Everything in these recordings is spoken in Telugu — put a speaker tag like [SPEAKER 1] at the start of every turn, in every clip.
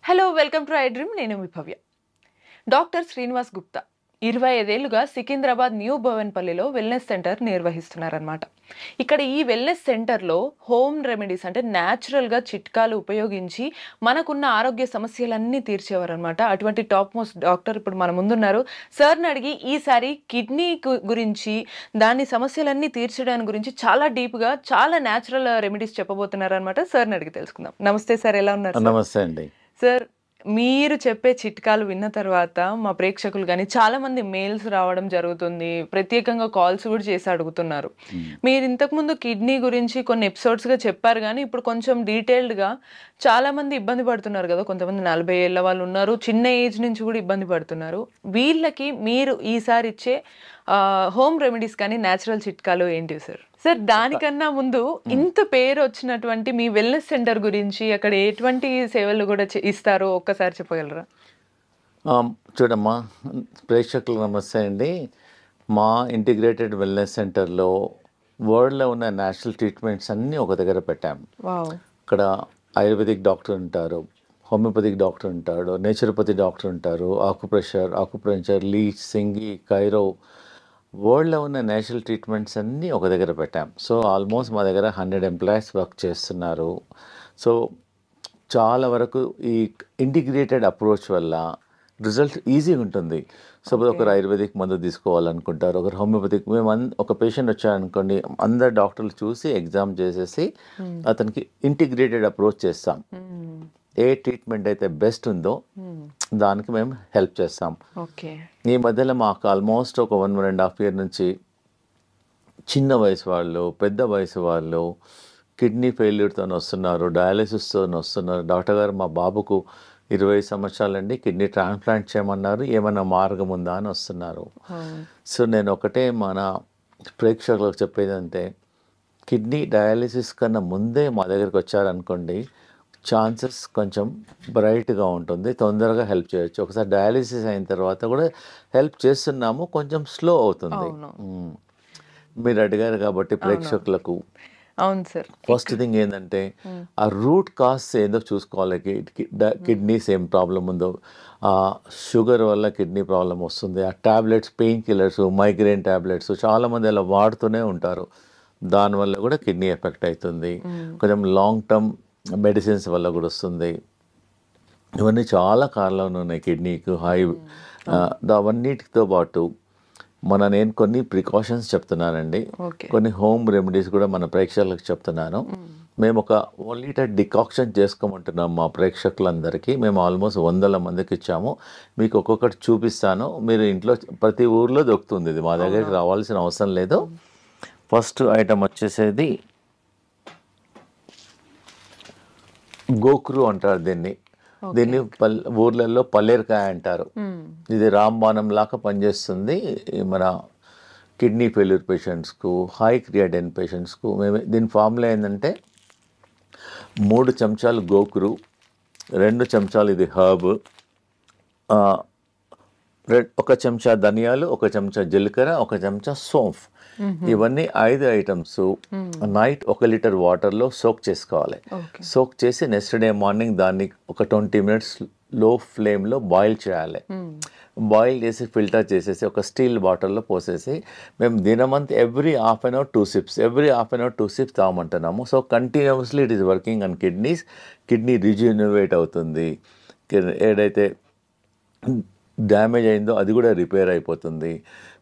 [SPEAKER 1] Hello welcome to I dream. నేను మీ భవ్య. డాక్టర్ శ్రీనివాస్ గుప్తా 25 ఏళ్లుగా సికింద్రాబాద్ న్యూ భవన్పల్లిలో వెల్నెస్ సెంటర్ నిర్వహిస్తున్నారనమాట. ఇక్కడ ఈ వెల్నెస్ సెంటర్లో హోమ్ రెమెడీస్ అంటే న్యాచురల్గా చిట్కాలు ఉపయోగించి మనకున్న ఆరోగ్య సమస్యలన్నీ తీర్చేవారనమాట. అటువంటి టాప్ మోస్ట్ డాక్టర్ ఇప్పుడు మన ముందున్నారు. సార్ని అడిగి ఈసారి కిడ్నీ గురించి, దాని సమస్యలన్నీ తీర్చడానికి గురించి చాలా డీప్గా చాలా న్యాచురల్ రెమెడీస్ చెప్పబోతున్నారనమాట. సార్ని అడిగి తెలుసుకుందాం. నమస్తే సార్, ఎలా ఉన్నారు?
[SPEAKER 2] నమస్తే అండి
[SPEAKER 1] సార్, మీరు చెప్పే చిట్కాలు విన్న తర్వాత మా ప్రేక్షకులు కానీ చాలా మంది మెయిల్స్ రావడం జరుగుతుంది, ప్రత్యేకంగా కాల్స్ కూడా చేసి అడుగుతున్నారు. మీరు ఇంతకుముందు కిడ్నీ గురించి కొన్ని ఎపిసోడ్స్గా చెప్పారు, కానీ ఇప్పుడు కొంచెం డీటెయిల్డ్గా చాలా మంది ఇబ్బంది పడుతున్నారు కదా. కొంతమంది 40 ఏళ్ళ వాళ్ళు ఉన్నారు, చిన్న ఏజ్ నుంచి కూడా ఇబ్బంది పడుతున్నారు. వీళ్ళకి మీరు ఈసారి ఇచ్చే హోమ్ రెమెడీస్ కానీ న్యాచురల్ చిట్కాలు ఏంటి సార్? సార్, దానికన్నా ముందు ఇంత పేరు వచ్చినటువంటి మీ వెల్నెస్ సెంటర్ గురించి, అక్కడ ఎటువంటి సేవలు కూడా ఇస్తారో ఒక్కసారి చెప్పగలరా?
[SPEAKER 2] చూడమ్మా, ప్రేక్షకులకు నమస్తే అండి. మా ఇంటిగ్రేటెడ్ వెల్నెస్ సెంటర్లో వరల్డ్లో ఉన్న నేషనల్ ట్రీట్మెంట్స్ అన్నీ ఒక దగ్గర పెట్టాము. ఇక్కడ ఆయుర్వేదిక్ డాక్టర్ ఉంటారు, హోమియోపతిక్ డాక్టర్ ఉంటాడు, నేచురోపతి డాక్టర్ ఉంటారు, ఆకుప్రెషర్, లీచ్, సింగి, కైరో, వరల్డ్లో ఉన్న నేచురల్ ట్రీట్మెంట్స్ అన్నీ ఒక దగ్గర పెట్టాం. సో ఆల్మోస్ట్ మా దగ్గర 100 ఎంప్లాయీస్ వర్క్ చేస్తున్నారు. సో చాలా వరకు ఈ ఇంటిగ్రేటెడ్ అప్రోచ్ వల్ల రిజల్ట్ ఈజీగా ఉంటుంది. సపోజ్ ఒకరు ఆయుర్వేదిక్ మందు తీసుకోవాలనుకుంటారు, ఒకరు హోమియోపతిక్. మేము ఒక పేషెంట్ వచ్చారనుకోండి, అందరు డాక్టర్లు చూసి ఎగ్జామ్ చేసేసి అతనికి ఇంటిగ్రేటెడ్ అప్రోచ్ చేస్తాం. ఏ ట్రీట్మెంట్ అయితే బెస్ట్ ఉందో దానికి మేము హెల్ప్ చేస్తాం. ఈ మధ్యలో మాకు ఆల్మోస్ట్ ఒక 1.5 year నుంచి చిన్న వయసు వాళ్ళు, పెద్ద వయసు వాళ్ళు కిడ్నీ ఫెయిల్యూర్తో వస్తున్నారు, డయాలిసిస్తో వస్తున్నారు. డాక్టర్ గారు, మా బాబుకు 20 సంవత్సరాలండి, కిడ్నీ ట్రాన్స్ప్లాంట్ చేయమన్నారు, ఏమైనా మార్గం ఉందా అని వస్తున్నారు. సో నేను ఒకటే మన ప్రేక్షకులకు చెప్పేదంటే, కిడ్నీ డయాలిసిస్ కన్నా ముందే మా దగ్గరికి వచ్చారనుకోండి, ఛాన్సెస్ కొంచెం బ్రైట్గా ఉంటుంది, తొందరగా హెల్ప్ చేయొచ్చు. ఒకసారి డయాలిసిస్ అయిన తర్వాత కూడా హెల్ప్ చేస్తున్నాము, కొంచెం స్లో అవుతుంది. మీరు అడిగారు కాబట్టి ప్రేక్షకులకు,
[SPEAKER 1] అవును సార్,
[SPEAKER 2] ఫస్ట్ థింగ్ ఏంటంటే ఆ రూట్ కాజ్ ఏందో చూసుకోవాలి. కిడ్నీస్ ఏం ప్రాబ్లం ఉందో, షుగర్ వల్ల కిడ్నీ ప్రాబ్లం వస్తుంది, ఆ tablets, pain killers, migraine tablets చాలామంది అలా వాడుతూనే ఉంటారు, దానివల్ల కూడా కిడ్నీ ఎఫెక్ట్ అవుతుంది. కొంచెం లాంగ్ టర్మ్ మెడిసిన్స్ వల్ల కూడా వస్తుంది. ఇవన్నీ చాలా కారణాలు ఉన్నాయి కిడ్నీకి. అవన్నిటితో పాటు నేను కొన్ని ప్రికాషన్స్ చెప్తున్నానండి, కొన్ని హోమ్ రెమెడీస్ కూడా మన ప్రేక్షకులకు చెప్తున్నాను. మేము ఒక 1 liter డికాక్షన్ చేసుకోమంటున్నాం మా ప్రేక్షకులందరికీ. మేము ఆల్మోస్ట్ 100 మందికి ఇచ్చాము. మీకు ఒక్కొక్కటి చూపిస్తాను, మీరు ఇంట్లో ప్రతి ఊర్లో దొరుకుతుంది, ఇది మా దగ్గరికి రావాల్సిన అవసరం లేదు. ఫస్ట్ ఐటమ్ వచ్చేసేది గోక్రు అంటారు దీన్ని. ఊర్లలో పల్లేరుకాయ అంటారు. ఇది రాంబాణం లాగా పనిచేస్తుంది మన కిడ్నీ ఫెయిల్యూర్ పేషెంట్స్కు, హై క్రియాటిన్ పేషెంట్స్కు. మేము దీని ఫార్ములా ఏంటంటే 3 చెంచాలు గోకురు, 2 చెంచాలు ఇది హర్బ్, 1 చెంచా ధనియాలు, 1 చెంచా జీలకర్ర, 1 చెంచా సోంఫ్. ఇవన్నీ 5 ఐటమ్స్ నైట్ 1 liter వాటర్లో సోక్ చేసుకోవాలి. సోక్ చేసి నెక్స్ట్ డే మార్నింగ్ దాన్ని ఒక 20 minutes లో ఫ్లేమ్లో బాయిల్ చేయాలి. బాయిల్ చేసి ఫిల్టర్ చేసేసి ఒక స్టీల్ బాటిల్లో పోసేసి మేము దినమంతా every half an hour 2 sips, every half an hour 2 sips తాగమంటున్నాము. So continuously it is working on kidneys. Kidney rejuvenate అవుతుంది, ఏదైతే డ్యామేజ్ అయిందో అది కూడా రిపేర్ అయిపోతుంది.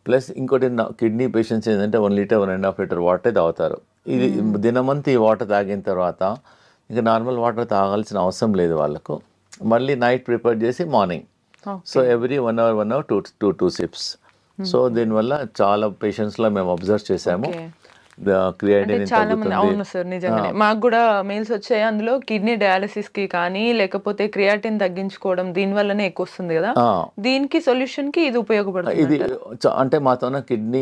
[SPEAKER 2] ప్లస్ ఇంకోటి, కిడ్నీ పేషెంట్స్ ఏంటంటే 1 liter 1.5 liter వాటర్ తాగుతారు. ఇది దినమంతా ఈ వాటర్ తాగిన తర్వాత ఇంకా నార్మల్ వాటర్ తాగాల్సిన అవసరం లేదు వాళ్ళకు. మళ్ళీ నైట్ ప్రిపేర్ చేసి morning, so every 1 hour 2 sips. So దీనివల్ల చాలా పేషెంట్స్లో మేము అబ్జర్వ్ చేసాము క్రియాటిన్
[SPEAKER 1] చాలా. అవును సార్, నిజంగానే మాకు కూడా మెయిల్స్ వచ్చాయి. అందులో కిడ్నీ డయాలిసిస్ కి కానీ, లేకపోతే క్రియాటిన్ తగ్గించుకోవడం దీని వల్లనే ఎక్కువ వస్తుంది కదా, దీనికి సొల్యూషన్ కి ఇది ఉపయోగపడుతుంది.
[SPEAKER 2] ఇది అంటే మాతోన కిడ్నీ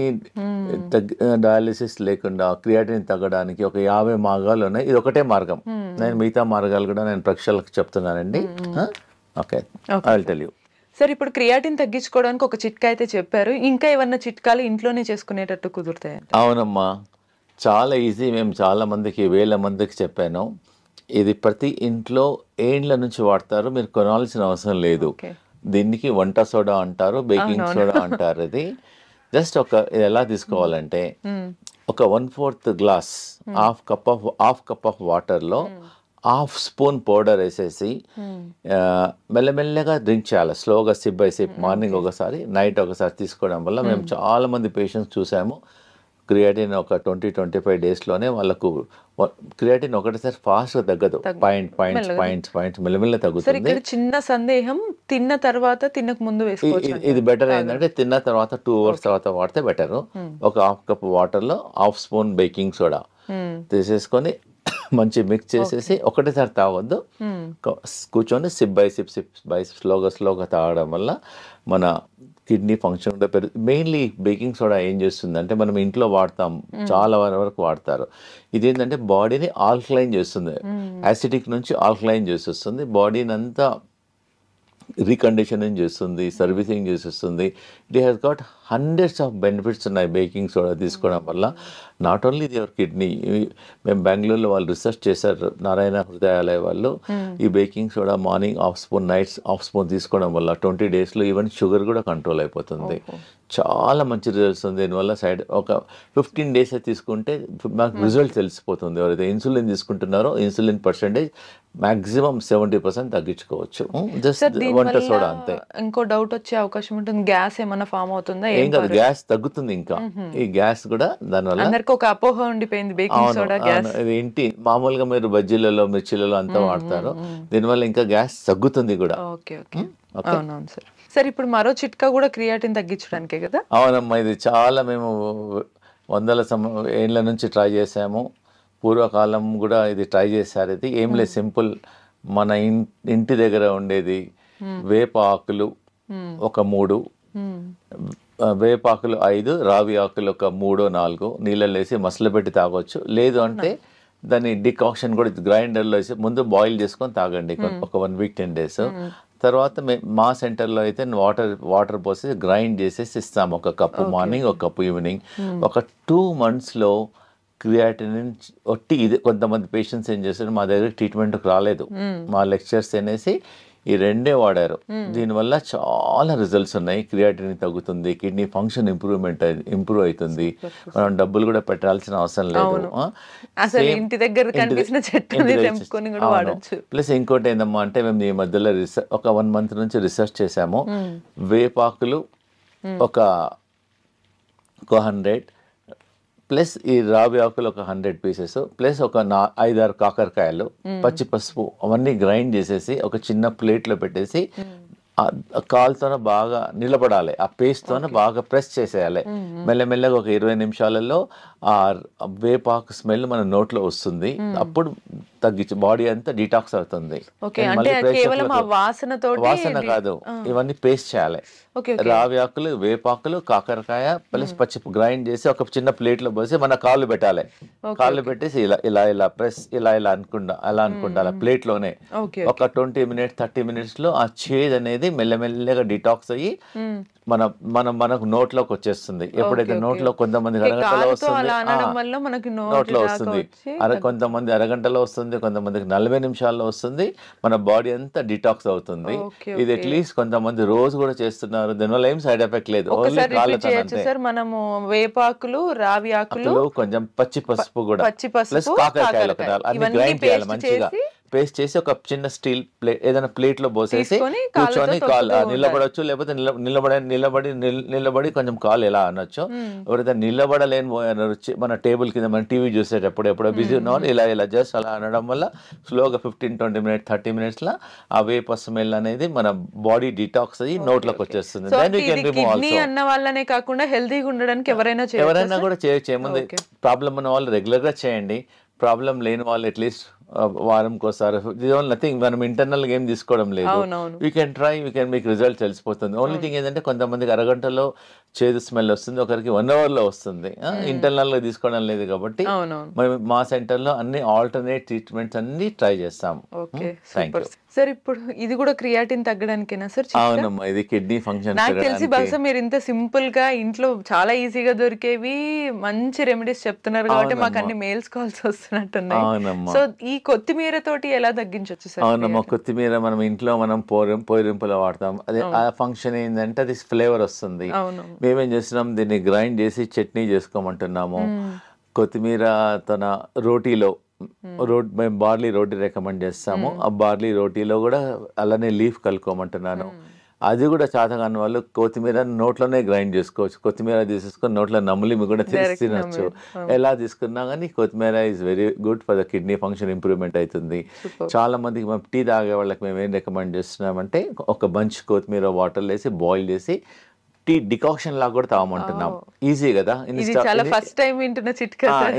[SPEAKER 2] డయాలిసిస్ లేకుండా క్రియాటిన్ తగ్గడానికి ఒక 50 మార్గాలు ఉన్నాయి. ఇది ఒకటే మార్గం. నేను మిగతా మార్గాలు కూడా నేను ప్రేక్షకులకు చెప్తున్నానండి. Okay, I will tell you.
[SPEAKER 1] Sir, ఇప్పుడు క్రియాటిన్ తగ్గించుకోవడానికి ఒక చిట్కా అయితే చెప్పారు, ఇంకా ఏమన్నా చిట్కాలు ఇంట్లోనే చేసుకునేటట్టు కుదురుతాయి?
[SPEAKER 2] అవునమ్మా, చాలా ఈజీ. మేము చాలా మందికి, 1000 మందికి చెప్పాను. ఇది ప్రతి ఇంట్లో ఏండ్ల నుంచి వాడతారు, మీరు కొనాల్సిన అవసరం లేదు.
[SPEAKER 1] ఓకే.
[SPEAKER 2] దీనికి వంట సోడా అంటారు, బేకింగ్ సోడా అంటారు. ఇది జస్ట్ ఇది ఎలా తీసుకోవాలంటే ఒక 1/4 గ్లాస్ హాఫ్ కప్ ఆఫ్ వాటర్లో హాఫ్ స్పూన్ పౌడర్ వేసేసి మెల్లమెల్లగా డ్రింక్ చేయాలి, స్లోగా సిప్ బై సిప్. మార్నింగ్ ఒకసారి, నైట్ ఒకసారి తీసుకోవడం వల్ల మేము చాలా మంది పేషెంట్స్ చూసాము. క్రియాటిన్ ఒక 20-25 డేస్లోనే వాళ్ళకు క్రియాటిన్ ఒకటిసారి ఫాస్ట్గా తగ్గదు, పాయింట్స్ మెల్లమెల్ల తగ్గుతుంది.
[SPEAKER 1] ఇక్కడ చిన్న సందేహం, తిన్న తర్వాత తినక ముందు వేసుకోవచ్చు.
[SPEAKER 2] ఇది బెటర్ ఏంటంటే తిన్న తర్వాత 2 hours తర్వాత వాడితే బెటర్. ఒక హాఫ్ కప్ వాటర్లో హాఫ్ స్పూన్ బేకింగ్ సోడా తీసేసుకొని మంచి మిక్స్ చేసేసి ఒకటేసారి తాగొద్దు, కూర్చొని సిప్ బై సిప్ స్లోగా తాగడం వల్ల మన కిడ్నీ ఫంక్షన్ కూడా పెరుగుతుంది. మెయిన్లీ బేకింగ్ సోడా ఏం చేస్తుంది అంటే, మనం ఇంట్లో వాడతాం, చాలా వరకు వాడతారు. ఇదేంటంటే బాడీని ఆల్కలైన్ చేస్తుంది, యాసిడిక్ నుంచి ఆల్కలైన్ చేసేస్తుంది, బాడీని అంతా రీకండిషనింగ్ చేస్తుంది, సర్వీసింగ్ చేసేస్తుంది. It has got hundreds of benefits ఉన్నాయి బేకింగ్ సోడా తీసుకోవడం వల్ల. నాట్ ఓన్లీ యువర్ కిడ్నీ, మేము బెంగళూరులో వాళ్ళు రీసెర్చ్ చేశారు, నారాయణ హృదయాలయ వాళ్ళు. ఈ baking soda morning half spoon, nights half spoon తీసుకోవడం వల్ల 20 daysలో ఈవెన్ షుగర్ కూడా కంట్రోల్ అయిపోతుంది. చాలా మంచి రిజల్ట్స్ ఉంది దీనివల్ల. ఒక 15 days తీసుకుంటే మాకు రిజల్ట్ తెలిసిపోతుంది. ఎవరైతే ఇన్సులిన్ తీసుకుంటున్నారో ఇన్సులిన్ పర్సెంటేజ్ మాక్సిమం 70% తగ్గించుకోవచ్చు. జస్ట్ వంట సోడా అంతే.
[SPEAKER 1] ఇంకో డౌట్ వచ్చే అవకాశం ఉంటుంది, గ్యాస్ ఏమైనా ఫామ్ అవుతుందా?
[SPEAKER 2] ఏం కాదు, గ్యాస్ తగ్గుతుంది. ఇంకా ఈ గ్యాస్ కూడా దానివల్ల
[SPEAKER 1] అందరికి ఒక అపోహ ఉండిపోయింది, బేకింగ్ సోడా గ్యాస్.
[SPEAKER 2] ఏంటి, మామూలుగా మీరు బజ్జీలలో మిర్చిలలో అంతా వాడతారు, దీనివల్ల ఇంకా గ్యాస్ తగ్గుతుంది కూడా.
[SPEAKER 1] ఓకే ఓకే, అవునవును సార్. సార్ ఇప్పుడు మరో చిట్కా కూడా క్రియాటిన్ తగ్గించడానికే కదా?
[SPEAKER 2] అవునమ్మా, ఇది చాలా మేము వందల ఏళ్ళ నుంచి ట్రై చేసాము. పూర్వకాలం కూడా ఇది ట్రై చేశారు. ఇది ఏం లేదు, సింపుల్. మన ఇంటి దగ్గర ఉండేది వేప ఆకులు ఒక 3, వేపాకులు 5, రావి ఆకులు ఒక 3-4 నీళ్ళలో వేసి మసలు పెట్టి తాగొచ్చు. లేదు అంటే దాన్ని డికాక్షన్ కూడా గ్రైండర్లో వేసి ముందు బాయిల్ చేసుకొని తాగండి ఒక 1 week 10 days. తర్వాత మా సెంటర్లో అయితే వాటర్ పోసి గ్రైండ్ చేసేసి ఇస్తాము, ఒక కప్పు మార్నింగ్, ఒక కప్పు ఈవినింగ్. ఒక 2 monthsలో క్రియాటిన్ ఒట్టి ఇది. కొంతమంది పేషెంట్స్ ఏం చేస్తారు, మా దగ్గర ట్రీట్మెంట్కి రాలేదు, మా లెక్చర్స్ అనేసి ఈ 2 వాడారు. దీనివల్ల చాలా రిజల్ట్స్ ఉన్నాయి. క్రియాటిన్ తగ్గుతుంది, కిడ్నీ ఫంక్షన్ ఇంప్రూవ్ అవుతుంది, మనం డబ్బులు కూడా పెట్టాల్సిన అవసరం లేదు. ప్లస్ ఇంకోటి ఏందమ్మా అంటే, మేము ఈ మధ్యలో ఒక 1 month నుంచి రీసెర్చ్ చేసాము. వేపాకులు ఒక 100 ప్లస్ ఈ రావి ఆకులు ఒక 100 pieces ప్లస్ ఒక 5-6 కాకరకాయలు, పచ్చి పసుపు అవన్నీ గ్రైండ్ చేసేసి ఒక చిన్న ప్లేట్లో పెట్టేసి కాలుతోనే బాగా నిలబడాలి, ఆ పేస్ట్తోనే బాగా ప్రెస్ చేసేయాలి. మెల్లమెల్లగా ఒక 20 నిమిషాలలో ఆ వేపాకు స్మెల్ మన నోట్లో వస్తుంది. అప్పుడు తగ్గించి బాడీ అంతా డిటాక్స్ అవుతుంది. వాసన కాదు, ఇవన్నీ పేస్ట్ చేయాలి. రావి ఆకులు, వేపాకులు, కాకరకాయ ప్లస్ పచ్చి గ్రైండ్ చేసి ఒక చిన్న ప్లేట్లో పోసి మన కాళ్ళు పెట్టాలి. కాళ్ళు పెట్టేసి ఇలా ప్రెస్ ఇలా అనుకుంటా ప్లేట్లోనే ఒక 20 minutes 30 minutesలో ఆ చేదు అనేది మెల్లమెల్లగా డిటాక్స్ అయ్యి మనకు నోట్లోకి వచ్చేస్తుంది. ఎప్పుడైతే నోట్లో కొంతమంది అరగంటలో వస్తుంది, నోట్లో వస్తుంది, కొంతమంది అరగంటలో వస్తుంది, కొంతమందికి 40 నిమిషాల్లో వస్తుంది. మన బాడీ అంతా డిటాక్స్ అవుతుంది. ఇది అట్లీస్ట్ కొంతమంది రోజు కూడా చేస్తున్నారు. దీనివల్ల ఏం సైడ్ ఎఫెక్ట్ లేదు, ఓన్లీ కాళ్ళతో.
[SPEAKER 1] మనము వేపాకులు, రావి ఆకులు,
[SPEAKER 2] కొంచెం పచ్చి పసుపు కూడా ప్లస్ కాకరకాయలు అన్ని గ్రైండ్ చేయాలి మంచిగా. పేస్ట్ చేసి ఒక చిన్న స్టీల్ ప్లేట్ ఏదైనా ప్లేట్లో పోసేసి కూర్చొని నిలబడొచ్చు, లేకపోతే నిలబడి కొంచెం కాలు ఎలా అనొచ్చు. ఎవరైతే నిలబడలేని మన టేబుల్ కింద మన టీవీ చూసేటప్పుడు ఎప్పుడో బిజీ ఉన్నామని ఇలా జస్ట్ అలా అనడం వల్ల స్లోగా 15-20 minutes 30 minutesలో ఆ వేప స్మెల్ అనేది మన బాడీ డిటాక్స్ అయ్యి నోట్లోకి వచ్చేస్తుంది.
[SPEAKER 1] అన్న వాళ్ళనే కాకుండా హెల్తీగా ఉండడానికి ఎవరైనా
[SPEAKER 2] కూడా చేయొచ్చు. ఏముంది, ప్రాబ్లం ఉన్న వాళ్ళు రెగ్యులర్గా చేయండి, ప్రాబ్లం లేని వాళ్ళు అట్లీస్ట్ వారంకోసారి. నథింగ్, మనం ఇంటర్నల్ గేమ్ తీసుకోవడం లేదు. We can try, we can మీకు రిజల్ట్ తెలిసిపోతుంది. ఓన్లీ థింగ్ ఏంటంటే కొంతమందికి అరగంటలో చేదు స్మెల్ వస్తుంది, ఒకరికి 1 hourలో వస్తుంది. ఇంటర్నల్ గా తీసుకోవడం లేదు కాబట్టి మా సెంటర్లో అన్ని ఆల్టర్నేట్ ట్రీట్మెంట్స్ అన్ని ట్రై చేస్తాం.
[SPEAKER 1] సార్ ఇప్పుడు ఇది కూడా క్రియాటిన్ తగ్గడానికేనా సార్?
[SPEAKER 2] అవునమ్మా, ఇది కిడ్నీ ఫంక్షన్.
[SPEAKER 1] నాకు తెలిసి బహుశా మీరు ఇంత సింపుల్ గా ఇంట్లో చాలా ఈజీగా దొరికేవి మంచి రెమెడీస్ చెప్తున్నారు కాబట్టి మాకు అన్ని మెయిల్స్ కాల్స్ వస్తున్నట్టున్నాయి. సో ఈ కొత్తిమీర తోటి ఎలా తగ్గించవచ్చు సార్?
[SPEAKER 2] అవునమ్మా, కొత్తిమీర మనం ఇంట్లో మనం పోరింపులో వాడతాం. అదే ఆ ఫంక్షన్ ఏంటంటే అది ఫ్లేవర్ వస్తుంది. మేమేం చేస్తున్నాం, దీన్ని గ్రైండ్ చేసి చట్నీ చేసుకోమంటున్నాము. కొత్తిమీర తన రోటీలో మేము బార్లీ రోటీ రికమెండ్ చేస్తాము. ఆ బార్లీ రోటీలో కూడా అలానే లీఫ్ కలుపుకోమంటున్నాను. అది కూడా చాతగాని వాళ్ళు కొత్తిమీర నోట్లోనే గ్రైండ్ చేసుకోవచ్చు. కొత్తిమీర తీసేసుకొని నోట్లో నమిలి కూడా తినొచ్చు. ఎలా తీసుకున్నా కానీ కొత్తిమీర is very good for the kidney function, improvement అవుతుంది. చాలా మందికి మేము టీ తాగే వాళ్ళకి మేము ఏం రికమెండ్ చేస్తున్నామంటే ఒక బంచ్ కొత్తిమీర వాటర్లో వేసి బాయిల్ చేసి టీ డికాక్షన్ లాగా కూడా తాగమంటున్నాం. ఈజీ కదా.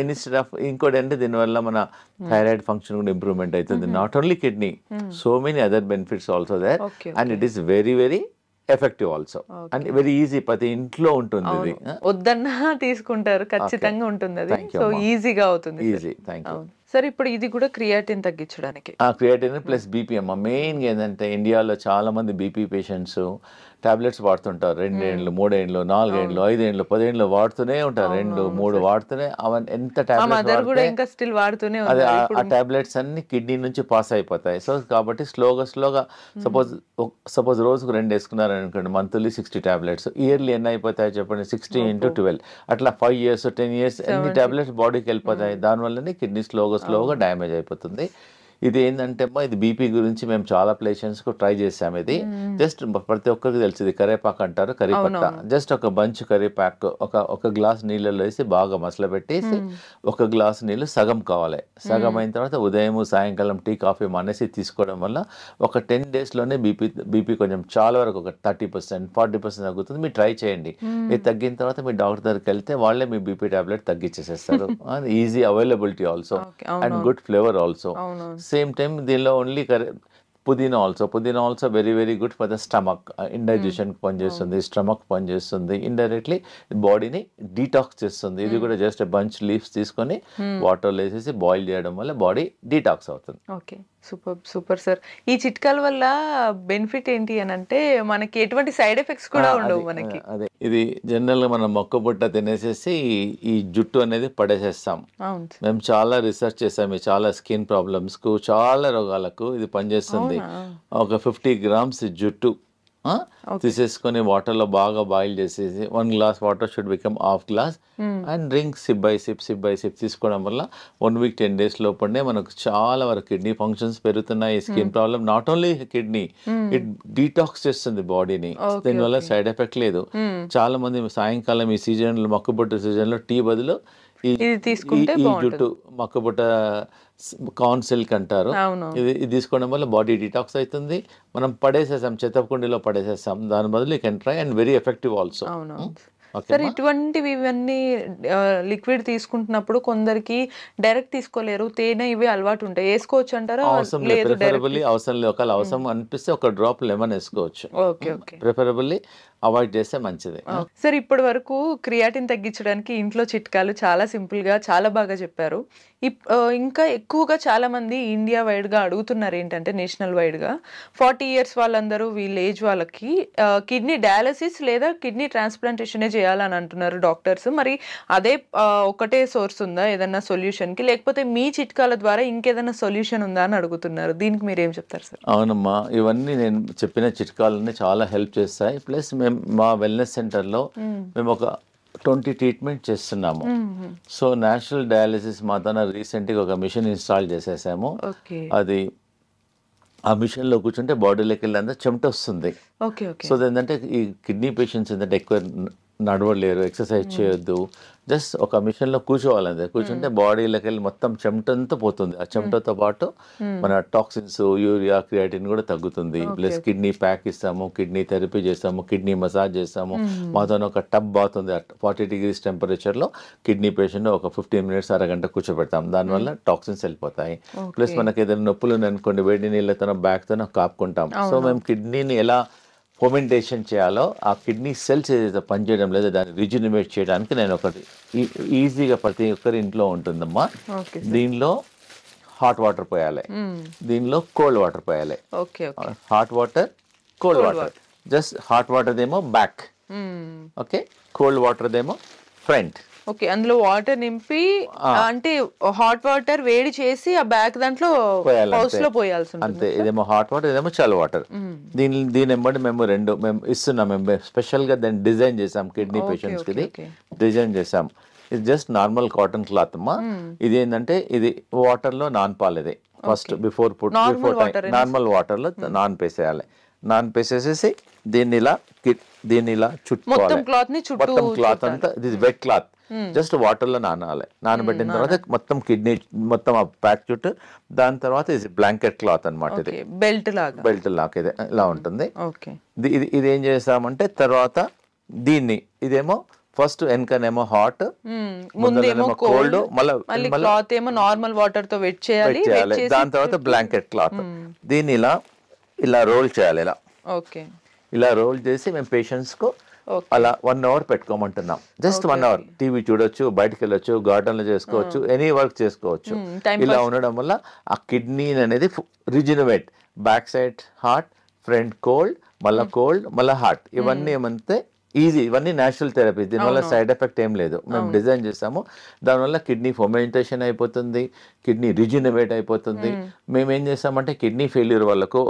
[SPEAKER 2] ఇన్స్టెడ్ ఆఫ్ ఇంకోటి అంటే దీనివల్ల మన థైరాయిడ్ ఫంక్షన్ కూడా ఇంప్రూవ్మెంట్ అవుతుంది. Not only kidney, so many other benefits also there, and it is very very effective also, and very easy. ప్రతి ఇంట్లో ఉంటుంది. ఇది
[SPEAKER 1] వద్దన్నా తీసుకుంటారు, ఖచ్చితంగా ఉంటుంది అది. సో ఈజీగా అవుతుంది.
[SPEAKER 2] ఈజీ. Thank you
[SPEAKER 1] sir. ఇప్పుడు ఇది కూడా క్రియాటిన్ తగ్గించడానికి,
[SPEAKER 2] క్రియాటిన్ ప్లస్ బీపీ అమ్మ. మెయిన్గా ఏంటంటే ఇండియాలో చాలా మంది బీపీ పేషెంట్స్ టాబ్లెట్స్ వాడుతుంటారు. 2 ఏళ్ళు 3 ఏళ్ళు 4 ఏళ్ళు 5 ఏళ్ళు 10 ఏళ్ళు వాడుతూనే ఉంటారు. 2 3 వాడుతూనే అవన్నీ ఎంత టాబ్లెట్స్ అదే ఆ టాబ్లెట్స్ అన్ని కిడ్నీ నుంచి పాస్ అయిపోతాయి. సో కాబట్టి స్లోగా సపోజ్ రోజుకు 2 వేసుకున్నారు అనుకోండి, మంత్లీ 60 టాబ్లెట్స్. ఇయర్లీ ఎన్ని అయిపోతాయి చెప్పండి, 60 × 12. అట్లా 5 years 10 years ఎన్ని టాబ్లెట్స్ బాడీకి వెళ్ళిపోతాయి. దానివల్లనే కిడ్నీ స్లోగా డ్యామేజ్ అయిపోతుంది. ఇది ఏంటంటే ఇది బీపీ గురించి మేము చాలా పేషెంట్స్కు ట్రై చేసాము. ఇది జస్ట్ ప్రతి ఒక్కరికి తెలిసింది, కరేపాకు అంటారు, కరిపత్త. జస్ట్ ఒక బంచ్ కరివేపాకు ఒక గ్లాస్ నీళ్ళలో వేసి బాగా మసలబెట్టేసి ఒక గ్లాస్ నీళ్ళు సగం కావాలి. సగం అయిన తర్వాత ఉదయం సాయంకాలం టీ కాఫీ మానేసి తీసుకోవడం వల్ల ఒక 10 daysలోనే బీపీ కొంచెం చాలా వరకు ఒక 30% 40% తగ్గుతుంది. మీరు ట్రై చేయండి. ఇది తగ్గిన తర్వాత మీ డాక్టర్ దగ్గరికి వెళ్తే వాళ్ళే మీ బీపీ టాబ్లెట్ తగ్గించేసేస్తారు. Easy availability also and good flavour also. Same time దీనిలో ఓన్లీ పుదీనా also very very good for the stomach. ఇండైజెషన్కి పనిచేస్తుంది, స్టమక్ పనిచేస్తుంది, ఇండైరెక్ట్లీ బాడీని డీటాక్స్ చేస్తుంది. ఇది కూడా జస్ట్ బంచ్ లీవ్స్ తీసుకొని వాటర్లో వేసేసి బాయిల్ చేయడం వల్ల బాడీ డీటాక్స్ అవుతుంది.
[SPEAKER 1] Okay, super sir. ఈ చిట్కాల వల్ల బెనిఫిట్ ఏంటి అని అంటే మనకి ఎటువంటి సైడ్ ఎఫెక్ట్స్ కూడా ఉండవు మనకి.
[SPEAKER 2] అదే ఇది జనరల్గా మనం మొక్క బుట్ట తినేసేసి ఈ జుట్టు అనేది పడేసేస్తాం. మేము చాలా రీసెర్చ్ చేసాము. చాలా స్కిన్ ప్రాబ్లమ్స్ కు, చాలా రోగాలకు ఇది పనిచేస్తుంది. ఒక 50 grams జుట్టు తీసేసుకొని వాటర్లో బాగా బాయిల్ చేసేసి 1 glass water should become ½ glass and drink SIP by SIP తీసుకోవడం వల్ల 1 week 10 days లోపలనే మనకు చాలా వరకు కిడ్నీ ఫంక్షన్స్ పెరుగుతున్నాయి. Skin problem not only kidney, it detox చేస్తుంది బాడీని. దీనివల్ల సైడ్ ఎఫెక్ట్ లేదు. చాలా మంది సాయంకాలం ఈ సీజన్లో మొక్కబుట్ట సీజన్లో టీ బదులు ఈ జుట్టు మొక్కబుట్ట కార్న్ సిల్క్ అంటారు, ఇది తీసుకోవడం వల్ల బాడీ డిటాక్స్ అవుతుంది. మనం పడేసేసాం, చెత్తకుండీలో పడేసేసాం. దాని బదులు you can try and very effective also.
[SPEAKER 1] Sir, ఇటువంటివి ఇవన్నీ లిక్విడ్ తీసుకుంటున్నప్పుడు కొందరికి డైరెక్ట్ తీసుకోలేరు, తేనె ఇవి అలవాటు ఉంటాయి, వేసుకోవచ్చు అంటారా?
[SPEAKER 2] అవసరం లేదు, ఒకవేళ అవసరం అనిపిస్తే ఒక డ్రాప్ లెమన్ వేసుకోవచ్చు. ప్రిఫరబుల్లీ అవాయిడ్ చేస్తే మంచిది.
[SPEAKER 1] సార్, ఇప్పటి వరకు క్రియాటిన్ తగ్గించడానికి ఇంట్లో చిట్కాలు చాలా సింపుల్ గా చాలా బాగా చెప్పారు. ఇంకా ఎక్కువగా చాలా మంది ఇండియా వైడ్ గా అడుగుతున్నారు ఏంటంటే నేషనల్ వైడ్ గా 40 years వాళ్ళందరూ వీళ్ళ ఏజ్ వాళ్ళకి కిడ్నీ డయాలసిస్ లేదా కిడ్నీ ట్రాన్స్ప్లాంటేషన్ చేయాలని అంటున్నారు డాక్టర్స్. మరి అదే ఒకటే సోర్స్ ఉందా ఏదన్నా సొల్యూషన్ కి, లేకపోతే మీ చిట్కాల ద్వారా ఇంకేదైనా సొల్యూషన్ ఉందా అని అడుగుతున్నారు. దీనికి మీరు ఏం చెప్తారు సార్?
[SPEAKER 2] అవునమ్మా, ఇవన్నీ నేను చెప్పిన చిట్కాలన్నీ చాలా హెల్ప్ చేస్తాయి. ప్లస్ మేము మా వెల్నెస్ సెంటర్లో మేము ఒక 20 ట్రీట్మెంట్ చేస్తున్నాము. సో నేషనల్ డయాలసిస్ మాత్రం రీసెంట్గా ఒక మిషన్ ఇన్స్టాల్ చేసేసాము. అది ఆ మిషన్లో కూర్చుంటే బాడీలోకి వెళ్ళి అంతా చెమట వస్తుంది. సో ఏంటంటే ఈ కిడ్నీ పేషెంట్స్ ఏంటంటే ఎక్కువ నడవలేరు, ఎక్సర్సైజ్ చేయొద్దు, జస్ట్ ఒక మిషన్లో కూర్చోవాలంటే కూర్చుంటే బాడీలోకి వెళ్ళి మొత్తం చెమట అంతా పోతుంది. ఆ చెమటతో పాటు మన టాక్సిన్స్, యూరియా, క్రియాటిన్ కూడా తగ్గుతుంది. ప్లస్ కిడ్నీ ప్యాక్ ఇస్తాము, కిడ్నీ థెరపీ చేస్తాము, కిడ్నీ మసాజ్ చేస్తాము. మాతో ఒక టబ్ బాత్ ఉంది, 40 degrees టెంపరేచర్లో కిడ్నీ పేషెంట్ ఒక 15 minutes అరగంట కూర్చోబెడతాం. దానివల్ల టాక్సిన్స్ వెళ్ళిపోతాయి. ప్లస్ మనకి ఏదైనా నొప్పులు అనుకోండి, వేడి నీళ్ళతో బ్యాక్తో కాపుకుంటాం. సో మేము కిడ్నీని ఎలా ఫర్మెంటేషన్ చేయాలో, ఆ కిడ్నీ సెల్స్ ఏదైతే పనిచేయడం లేదో దాన్ని రిజ్యూనిమేట్ చేయడానికి నేను ఒకటి ఈజీగా ప్రతి ఒక్కరి ఇంట్లో ఉంటుందమ్మా. దీనిలో హాట్ వాటర్ పోయాలి, దీనిలో కోల్డ్ వాటర్ పోయాలి. Hot water, cold water. Just hot water దేమో బ్యాక్, ఓకే, కోల్డ్ వాటర్ దేమో ఫ్రంట్.
[SPEAKER 1] ఓకే, అందులో వాటర్ నింపి అంటే హాట్ వాటర్ వేడి చేసి ఆ బ్యాగ్ దాంట్లో పౌచ్ లో పోయాల్సి ఉంటుంది.
[SPEAKER 2] అంతే, ఇదేమో హాట్ వాటర్, ఇదేమో చల్ వాటర్. దీని వెంబడి మేము ఇస్తున్నాం. మేము స్పెషల్ గా దాన్ని డిజైన్ చేసాం కిడ్నీ పేషెంట్స్ కి. ఇది డిజైన్ చేసాం. ఇది జస్ట్ నార్మల్ కాటన్ క్లాత్ అమ్మా. ఇది ఏంటంటే ఇది వాటర్ లో నానపాలి. ఇది ఫస్ట్ బిఫోర్ నార్మల్ వాటర్ లో నానపేసేయాలి. నానపేసేసేసి దీన్ని ఇలా చుట్టుకోవాలి. మొత్తం క్లాత్ అంతా, ఇది వెట్ క్లాత్, జస్ట్ వాటర్ లో నానాలి. నానబెట్టిన తర్వాత మొత్తం కిడ్నీ మొత్తం ఆ ప్యాక్ చుట్టూ. దాని తర్వాత ఇది బ్లాంకెట్ క్లాత్ అనమాట. ఇది
[SPEAKER 1] బెల్ట్ లాగా
[SPEAKER 2] ఇది ఇలా ఉంటుంది. ఇది ఏం చేసామంటే తర్వాత దీన్ని ఇదేమో ఫస్ట్ వెనకనేమో హాట్, ముందేమో కోల్డ్, మళ్ళీ
[SPEAKER 1] క్లాత్ ఏమో నార్మల్ వాటర్ తో వెట్ చేయాలి.
[SPEAKER 2] దాని తర్వాత బ్లాంకెట్ క్లాత్. దీన్ని ఇలా రోల్ చేయాలి. ఇలా రోల్ చేసి మేము పేషెంట్స్ కు అలా 1 hour పెట్టుకోమంటున్నాం. జస్ట్ 1 hour టీవీ చూడొచ్చు, బయటకు వెళ్ళొచ్చు, గార్డెన్ లో చేసుకోవచ్చు, ఎనీ వర్క్ చేసుకోవచ్చు. ఇలా ఉండడం వల్ల ఆ కిడ్నీ అనేది rejuvenate, back side heart, front cold, మళ్ళీ హార్ట్, ఇవన్నీ ఏమంటే ఈజీ. ఇవన్నీ న్యాచురల్ థెరపీ. దీనివల్ల సైడ్ ఎఫెక్ట్ ఏం లేదు. మేము డిజైన్ చేసాము. దానివల్ల కిడ్నీ ఫర్మెంటేషన్ అయిపోతుంది, కిడ్నీ రిజినవేట్ అయిపోతుంది. మేము ఏం చేస్తామంటే కిడ్నీ ఫెయిల్యూర్ వాళ్ళకు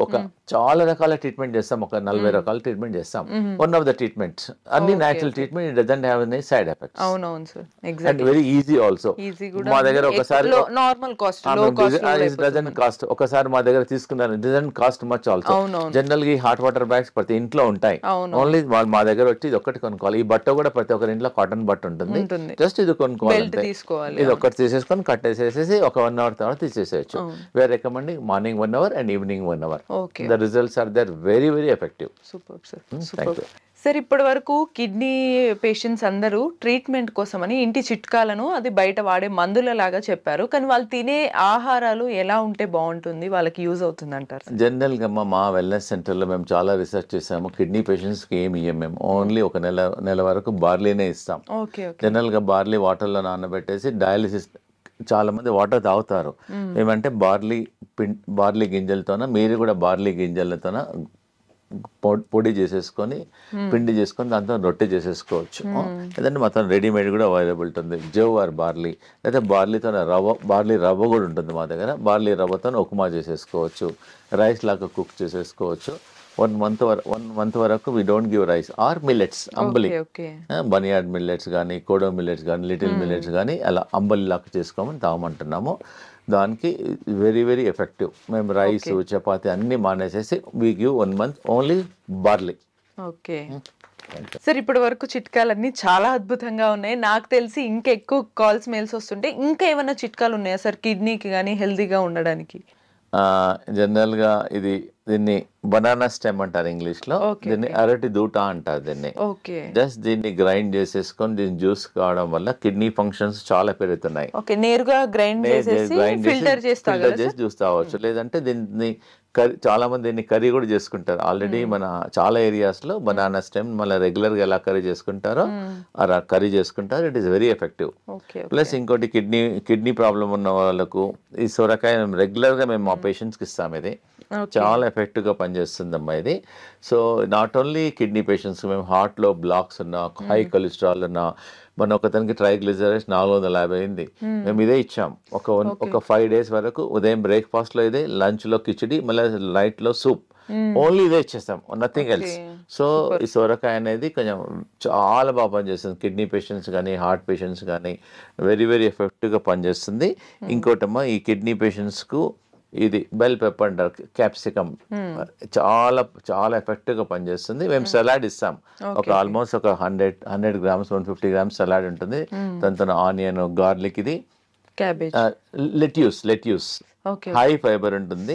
[SPEAKER 2] చాలా రకాల ట్రీట్మెంట్ చేస్తాం. ఒక 40 రకాల ట్రీట్మెంట్ చేస్తాం. వన్ ఆఫ్ ద ట్రీట్మెంట్స్ అన్ని natural treatment. It doesn't have any side effects. And very easy also. మా దగ్గర ఒకసారి కాస్ట్ ఒకసారి మా దగ్గర తీసుకున్నారు. Doesn't cost much also. General గా హాట్ వాటర్ బ్యాగ్స్ ప్రతి ఇంట్లో ఉంటాయి. ఓన్లీ మా దగ్గర వచ్చి ఒక్కటి కొనుక్కోవాలి. ఈ బట్ట కూడా ప్రతి ఒక్కరి ఇంట్లో కాటన్ బట్ట ఉంటుంది. జస్ట్ ఇది కొనుక్కోవాలి. ఇది ఒక్కటి తీసేసుకొని కట్టేసేసి ఒక 1 hour తర్వాత తీసేసేయచ్చు. We're recommending morning 1 hour and evening 1 hour. The results are there very very effective.
[SPEAKER 1] Sir, ఇప్పటి వరకు కిడ్నీ పేషెంట్స్ అందరూ ట్రీట్మెంట్ కోసమని ఇంటి చిట్కాలను అది బయట వాడే మందుల లాగా చెప్పారు. కానీ వాళ్ళు తినే ఆహారాలు ఎలా ఉంటే బాగుంటుంది, వాళ్ళకి యూజ్ అవుతుంది అంటారు?
[SPEAKER 2] జనరల్ గా మా వెల్నెస్ సెంటర్ లో మేము చాలా రీసెర్చ్ చేసాము. కిడ్నీ పేషెంట్స్ కి ఏమి ఇయ్యం మేము. ఓన్లీ ఒక నెల వరకు బార్లీనే ఇస్తాం. జనరల్ గా బార్లీ వాటర్ లో నానబెట్టేసి డయాలిసిస్ చాలా మంది వాటర్ తాగుతారు. ఏమంటే బార్లీ గింజలతోన, మీరు కూడా బార్లీ గింజలతోన పొడి చేసేసుకొని పిండి చేసుకొని దాంతో రొట్టె చేసేసుకోవచ్చు. లేదంటే మొత్తం రెడీమేడ్ కూడా అవైలబుల్ ఉంటుంది. జవ్ ఆర్ బార్లీ, లేదా బార్లీ రవ్వ కూడా ఉంటుంది మా దగ్గర. బార్లీ రవ్వతో ఉప్మా చేసేసుకోవచ్చు, రైస్ లాగా కుక్ చేసేసుకోవచ్చు. 1 month వరకు we don't give rice or millets, అంబలి, బనియాడ్ మిల్లెట్స్ కానీ, కోడో మిల్లెట్స్ కానీ, లిటిల్ మిల్లెట్స్ కానీ అలా అంబలి లాగా చేసుకోమని తాగమంటున్నాము. దానికి వెరీ వెరీ ఎఫెక్టివ్. మేము రైస్, చపాతి అన్ని మానేసేసి we give 1 month only barley.
[SPEAKER 1] Okay sir, ఇప్పటి వరకు చిట్కాలన్నీ చాలా అద్భుతంగా ఉన్నాయి. నాకు తెలిసి ఇంకా ఎక్కువ కాల్స్ మెయిల్స్ వస్తుంటే ఇంకా ఏమైనా చిట్కాలు ఉన్నాయా సార్ కిడ్నీకి కానీ హెల్తీగా ఉండడానికి?
[SPEAKER 2] జనరల్గా దీన్ని బనానా స్టెమ్ అంటారు ఇంగ్లీష్ లో. దీన్ని అరటి దూట అంటారు దీన్ని. జస్ట్ దీన్ని గ్రైండ్ చేసేసుకొని దీన్ని జ్యూస్ కావడం వల్ల కిడ్నీ ఫంక్షన్స్ చాలా పెరుగుతున్నాయి.
[SPEAKER 1] నేరుగా గ్రైండ్ చేసి ఫిల్టర్ చేసి జ్యూస్
[SPEAKER 2] తాగవచ్చు. లేదంటే దీన్ని చాలా మంది దీన్ని కర్రీ కూడా చేసుకుంటారు. ఆల్రెడీ మన చాలా ఏరియాస్ లో బనానా స్టెమ్ మళ్ళీ రెగ్యులర్ గా ఎలా కర్రీ చేసుకుంటారో అలా కర్రీ చేసుకుంటారు. It is very effective. Plus ఇంకోటి కిడ్నీ ప్రాబ్లం ఉన్న వాళ్ళకు ఈ సొరకాయ రెగ్యులర్ గా మేము మా పేషెంట్స్ కి ఇస్తాం. ఇది చాలా ఎఫెక్టివ్ గా పనిచేస్తుందమ్మా ఇది. So not only kidney patients, మేము హార్ట్ లో బ్లాక్స్ ఉన్నా, హై కొలెస్ట్రాల్ ఉన్నా, మన ఒకతనికి ట్రైగ్లిజరైడ్స్ 450 అయింది. మేము ఇదే ఇచ్చాం ఒక 5 days వరకు. ఉదయం బ్రేక్ఫాస్ట్ లో ఇదే, లంచ్ లో కిచిడి, మళ్ళీ నైట్ లో సూప్, ఓన్లీ ఇదే ఇచ్చేస్తాం, నథింగ్ ఎల్స్. సో ఈ సొరకాయ అనేది కొంచెం చాలా బాగా పనిచేస్తుంది కిడ్నీ పేషెంట్స్ కానీ, హార్ట్ పేషెంట్స్ కానీ. వెరీ వెరీ ఎఫెక్టివ్ గా పనిచేస్తుంది. ఇంకోటమ్మా, ఈ కిడ్నీ పేషెంట్స్ కు ఇది బెల్ పెప్పర్ అంటారు, క్యాప్సికమ్, చాలా చాలా ఎఫెక్టివ్ గా పనిచేస్తుంది. మేము సలాడ్ ఇస్తాం. ఒక ఆల్మోస్ట్ ఒక 100 grams 150 grams సలాడ్ ఉంటుంది. దాంతో ఆనియన్, గార్లిక్, ఇది లెట్యూస్ హై ఫైబర్ ఉంటుంది.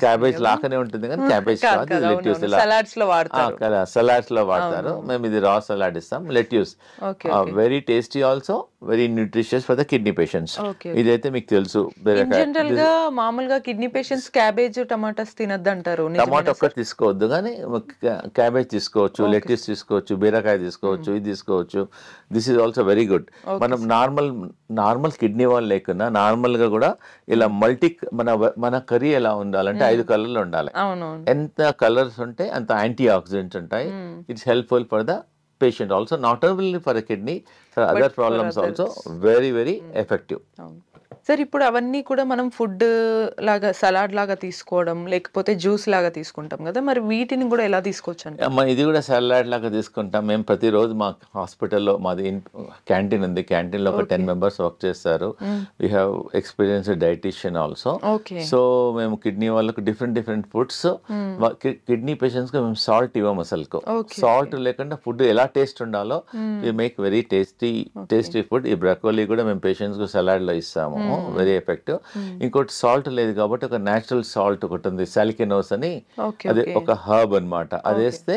[SPEAKER 2] క్యాబేజ్ లాగానే ఉంటుంది కానీ క్యాబేజ్ కాదు, లెట్యూస్. సలాడ్స్ లో వాడతారు. మేము ఇది రా సలాడ్ ఇస్తాం. Lettuce very tasty, also very nutritious for the kidney patients. ఇదైతే మీకు తెలుసు.
[SPEAKER 1] జనరల్ గా మామూలుగా కిడ్నీ పేషెంట్స్ క్యాబేజ్, టమాటాస్ తినద్దు అంటారు.
[SPEAKER 2] టమాటా ఒక్కటి తీసుకోవద్దు కానీ క్యాబేజ్ తీసుకోవచ్చు, లెట్యూస్ తీసుకోవచ్చు, బీరకాయ తీసుకోవచ్చు, ఇది తీసుకోవచ్చు. This is also very good. మనం నార్మల్ కిడ్నీ వాళ్ళు లేకున్నా నార్మల్ గా కూడా ఇలా మన కర్రీ ఎలా ఉండాలంటే 5 కలర్లు ఉండాలి. ఎంత కలర్స్ ఉంటే అంత యాంటీ ఆక్సిడెంట్స్ ఉంటాయి. It's helpful for the patient also, not only for a kidney, for other problems also very, very effective.
[SPEAKER 1] Sir ఇప్పుడు అవన్నీ కూడా మనం ఫుడ్ లాగా సలాడ్ లాగా తీసుకోవడం లేకపోతే జ్యూస్ లాగా తీసుకుంటాం కదా, మరి వీటిని కూడా ఎలా తీసుకోవచ్చు అంటే?
[SPEAKER 2] అమ్మ ఇది కూడా సలాడ్ లాగా తీసుకుంటాం మేము ప్రతిరోజు. మా హాస్పిటల్లో మాది క్యాంటీన్ ఉంది, క్యాంటీన్లో ఒక 10 members వర్క్ చేస్తారు. We have experienced dietitian also. So మేము కిడ్నీ వాళ్ళకు డిఫరెంట్ ఫుడ్స్, కిడ్నీ పేషెంట్స్కి మేము సాల్ట్ ఇవ్వము అసలుకు. సాల్ట్ లేకుండా ఫుడ్ ఎలా టేస్ట్ ఉండాలో we make very tasty food. ఈ బ్రకోలీ కూడా మేము పేషెంట్స్కి సలాడ్లో ఇస్తాము, వెరీ ఎఫెక్టివ్. ఇంకోటి సాల్ట్ లేదు కాబట్టి ఒక నేచురల్ సాల్ట్ ఒకటి ఉంది, సాలికినోస్ అని, అది ఒక హర్బ్ అన్నమాట. అది వేస్తే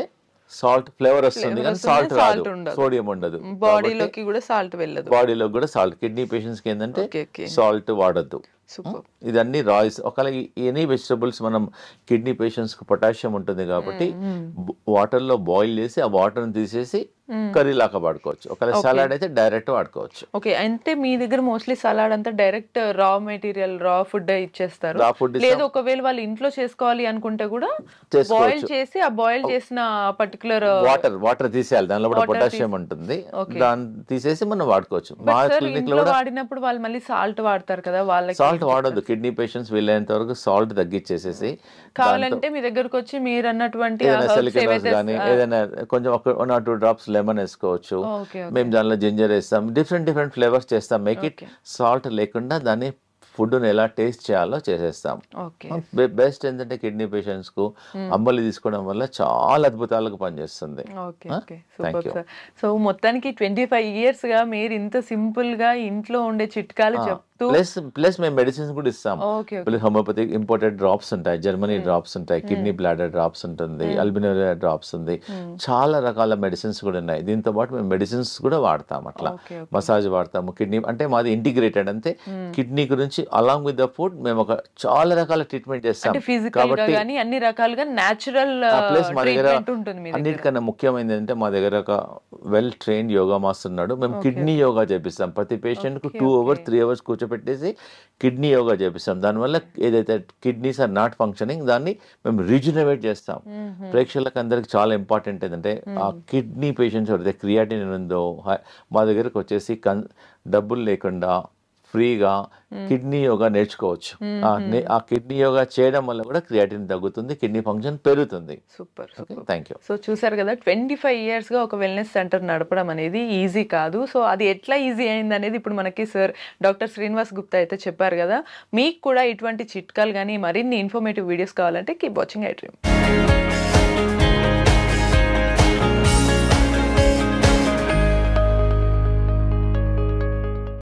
[SPEAKER 2] సాల్ట్ ఫ్లేవర్ వస్తుంది కానీ సాల్ట్ రాదు, సోడియం ఉండదు,
[SPEAKER 1] బాడీలోకి కూడా సాల్ట్ వెళ్ళదు.
[SPEAKER 2] బాడీలో కూడా సాల్ట్. కిడ్నీ పేషెంట్స్ కి ఏంటంటే సాల్ట్ వాడద్దు. ఇదన్నీ రాయిస్. ఒకవేళ ఎనీ వెజిటబుల్స్ మనం కిడ్నీ పేషెంట్స్ కు పొటాషియం ఉంటుంది కాబట్టి వాటర్ లో బాయిల్ చేసి ఆ వాటర్ తీసేసి కర్రీ లాగా వాడుకోవచ్చు. ఒకవేళ సలాడ్ అయితే డైరెక్ట్ వాడుకోవచ్చు.
[SPEAKER 1] ఓకే, అంటే మీ దగ్గర మోస్ట్లీ సలాడ్ అంతా డైరెక్ట్ రా మెటీరియల్, రా ఫుడ్ ఇచ్చేస్తారు. లేదు ఒకవేళ వాళ్ళు ఇంట్లో చేసుకోవాలి అనుకుంటే కూడా బాయిల్ చేసి ఆ బాయిల్ చేసిన పర్టికులర్
[SPEAKER 2] వాటర్ తీసేయాలి, దానిలో కూడా పొటాషియం ఉంటుంది, దాన్ని తీసేసి మనం వాడుకోవచ్చు. మా క్లినిక్ లో
[SPEAKER 1] వాడినప్పుడు వాళ్ళు మళ్ళీ సాల్ట్ వాడతారు కదా, వాళ్ళకి
[SPEAKER 2] సాల్ట్ వాడద్దు. కిడ్నీ పేషెంట్స్ వీలైనంత వరకు సాల్ట్ తగ్గించేసేసి
[SPEAKER 1] కావాలంటే మీ దగ్గరకు వచ్చి మీరు అన్నటువంటి
[SPEAKER 2] ఏదైనా కొంచెం 1 or 2 drops లెమన్ వేసుకోవచ్చు. మేము దానిలో జింజర్ వేస్తాం, డిఫరెంట్ ఫ్లేవర్స్ చేస్తాం. మేక్ ఇట్ సాల్ట్ లేకుండా దాన్ని ఫుడ్ ఎలా టేస్ట్ చేయాలో చేసేస్తాం. బెస్ట్ ఏంటంటే కిడ్నీ పేషెంట్స్ కు అంబలి తీసుకోవడం వల్ల చాలా అద్భుతాలకు పనిచేస్తుంది.
[SPEAKER 1] సో మొత్తానికి 25 years గా మీరు ఇంత సింపుల్ గా ఇంట్లో ఉండే చిట్కాలు చెప్తూ
[SPEAKER 2] ప్లస్ మేము మెడిసిన్స్ కూడా ఇస్తాం. హోమియోపతిక్ ఇంపోర్టెడ్ డ్రాప్స్ ఉంటాయి, జర్మనీ డ్రాప్స్ ఉంటాయి, కిడ్నీ బ్లాడర్ డ్రాప్స్ ఉంటుంది, అల్బినోరియా డ్రాప్స్ ఉంది, చాలా రకాల మెడిసిన్స్ కూడా ఉన్నాయి. దీంతో పాటు మేము మెడిసిన్స్ కూడా వాడతాం. అట్లా మసాజ్ వాడతాము. కిడ్నీ అంటే మాది ఇంటిగ్రేటెడ్, అంతే కిడ్నీ గురించి అలాంగ్ విత్ ద ఫుడ్ మేము ఒక చాలా రకాల ట్రీట్మెంట్ చేస్తాం.
[SPEAKER 1] కాబట్టి అన్ని రకాలుగా నేచురల్
[SPEAKER 2] ప్లస్ మా దగ్గర అన్నిటికన్నా ముఖ్యమైనది అంటే మా దగ్గర ఒక వెల్ ట్రైన్డ్ యోగా మాస్టర్ ఉన్నాడు. మేము కిడ్నీ యోగా చేపిస్తాం. ప్రతి పేషెంట్ కు 2 hours 3 hours కూర్చోపెట్టేసి కిడ్నీ యోగా చేపిస్తాం. దానివల్ల ఏదైతే కిడ్నీస్ ఆర్ నాట్ ఫంక్షనింగ్ దాన్ని మేము రీజనరేట్ చేస్తాం. ప్రేక్షకులకు అందరికి చాలా ఇంపార్టెంట్ ఏంటంటే ఆ కిడ్నీ పేషెంట్స్ ఎవరైతే క్రియాటిన్ ఉందో మా దగ్గరకు వచ్చేసి డబ్బులు లేకుండా ఫ్రీగా కిడ్నీ యోగా నేర్చుకోవచ్చు. ఆ కిడ్నీ యోగా చేయడం వల్ల కూడా క్రియాటిన్ తగ్గుతుంది, కిడ్నీ ఫంక్షన్ పెరుగుతుంది.
[SPEAKER 1] Super,
[SPEAKER 2] thank you.
[SPEAKER 1] సో చూసారు కదా, 25 years గా ఒక వెల్నెస్ సెంటర్ నడపడం అనేది ఈజీ కాదు. సో అది ఎట్లా ఈజీ అయింది అనేది ఇప్పుడు మనకి సార్ డాక్టర్ శ్రీనివాస్ గుప్తా అయితే చెప్పారు కదా. మీకు కూడా ఇటువంటి చిట్కాలు కానీ మరిన్ని ఇన్ఫర్మేటివ్ వీడియోస్ కావాలంటే కీప్ వాచింగ్ ఐ డ్రీమ్.